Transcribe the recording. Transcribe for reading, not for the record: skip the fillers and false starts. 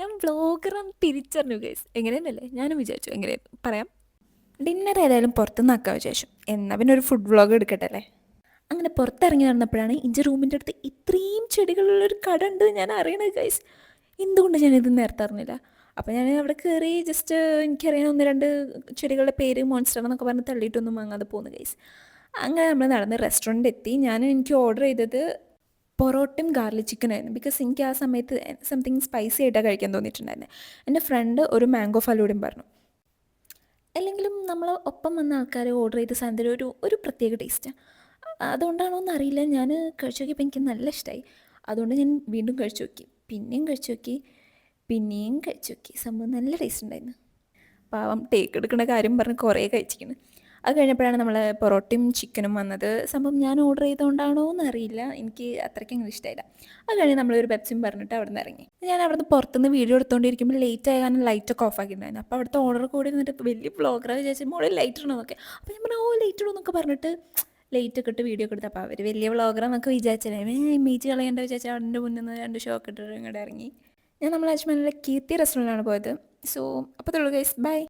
ഞാൻ വ്ളോഗറാന്ന് തിരിച്ചറിഞ്ഞു ഗൈസ്. എങ്ങനെയെന്നല്ലേ ഞാനും വിചാരിച്ചു എങ്ങനെ പറയാം. ഡിന്നർ ഏതായാലും പുറത്തുനിന്ന് ആക്കാൻ വിചാരിച്ചു. എന്നാൽ പിന്നെ ഒരു ഫുഡ് വ്ളോഗ് എടുക്കട്ടെ അല്ലേ. അങ്ങനെ പുറത്തിറങ്ങി നടന്നപ്പോഴാണ് ഇഞ്ചി റൂമിൻ്റെ അടുത്ത് ഇത്രയും ചെടികളുള്ളൊരു കട ഉണ്ട് ഞാൻ അറിയണത് ഗൈസ്. എന്തുകൊണ്ട് ഞാനിത് നേരത്തെ അറിഞ്ഞില്ല. അപ്പോൾ ഞാൻ അവിടെ കയറി ജസ്റ്റ് എനിക്കറിയാൻ ഒന്ന് രണ്ട് ചെടികളുടെ പേര് മോൺസ്റ്റർ എന്നൊക്കെ പറഞ്ഞ് തള്ളിയിട്ടൊന്നും വാങ്ങാതെ പോകുന്നു ഗൈസ്. അങ്ങനെ നമ്മൾ നടന്ന് റെസ്റ്റോറൻറ്റ് എത്തി. എനിക്ക് ഓർഡർ ചെയ്തത് പൊറോട്ടയും ഗാർലിക് ചിക്കനായിരുന്നു. ബിക്കോസ് എനിക്ക് ആ സമയത്ത് സംതിങ് സ്പൈസി ആയിട്ടാണ് കഴിക്കാൻ തോന്നിയിട്ടുണ്ടായിരുന്നത്. എൻ്റെ ഫ്രണ്ട് ഒരു മാംഗോ ഫലൂടയും പറഞ്ഞു. അല്ലെങ്കിലും നമ്മൾ ഒപ്പം വന്ന ആൾക്കാർ ഓർഡർ ചെയ്ത സാധനത്തിൽ ഒരു പ്രത്യേക ടേസ്റ്റാണ്. അതുകൊണ്ടാണോ എന്നറിയില്ല, ഞാൻ കഴിച്ചു നോക്കിയപ്പോൾ എനിക്ക് നല്ല ഇഷ്ടമായി. അതുകൊണ്ട് ഞാൻ വീണ്ടും കഴിച്ചു നോക്കി, പിന്നെയും കഴിച്ചു നോക്കി, പിന്നെയും കഴിച്ചു നോക്കി. സംഭവം നല്ല ടേസ്റ്റ് ഉണ്ടായിരുന്നു. പാവം ടേക്ക് എടുക്കുന്ന കാര്യം പറഞ്ഞ് കുറേ കഴിച്ചിരിക്കുന്നു. അത് കഴിഞ്ഞപ്പോഴാണ് നമ്മൾ പൊറോട്ടയും ചിക്കനും വന്നത്. സംഭവം ഞാൻ ഓർഡർ ചെയ്തുകൊണ്ടാണോ എന്നറിയില്ല, എനിക്ക് അത്രയ്ക്ക് അങ്ങനെ ഇഷ്ടമായില്ല. അത് കഴിഞ്ഞ് നമ്മളൊരു പെപ്സിയും പറഞ്ഞിട്ട് അവിടെ നിന്ന് ഇറങ്ങി. ഞാൻ അവിടുന്ന് പുറത്തുനിന്ന് വീഡിയോ എടുത്തുകൊണ്ടിരിക്കുമ്പോൾ ലേറ്റ് ആകാനും ലൈറ്റൊക്കെ ഓഫ് ആക്കിയിട്ടുണ്ടായിരുന്നു. അപ്പോൾ അവിടുത്തെ ഓർഡർ കൂടി നിന്നിട്ട് വലിയ ബ്ലോഗറാണ് വിചാരിച്ചു മോളിൽ ലൈറ്റ് ഇടണമെന്നൊക്കെ. അപ്പോൾ ഞാൻ പറഞ്ഞു ലൈറ്റ് ഇടുമെന്നൊക്കെ പറഞ്ഞിട്ട് ലൈറ്റ് ഒക്കെ ഇട്ട് വീഡിയോ ഒക്കെ എടുത്ത്. അപ്പോൾ അവർ വലിയ വ്ളോഗറാന്നൊക്കെ വിചാരിച്ചല്ലേ, ഇമേജ് കളയേണ്ട വിചാരിച്ചാൽ അവൻ്റെ മുന്നിൽ നിന്ന് രണ്ട് ഷോക്ക് ഇട്ടിട്ട് ഇങ്ങോട്ട് ഇറങ്ങി. ഞാൻ നമ്മൾ അജ്മലിലെ കീർത്തി റെസ്റ്റോറൻറ്റിലാണ് പോയത്. സോ അപ്പോൾ ഗൈസ് ബൈ.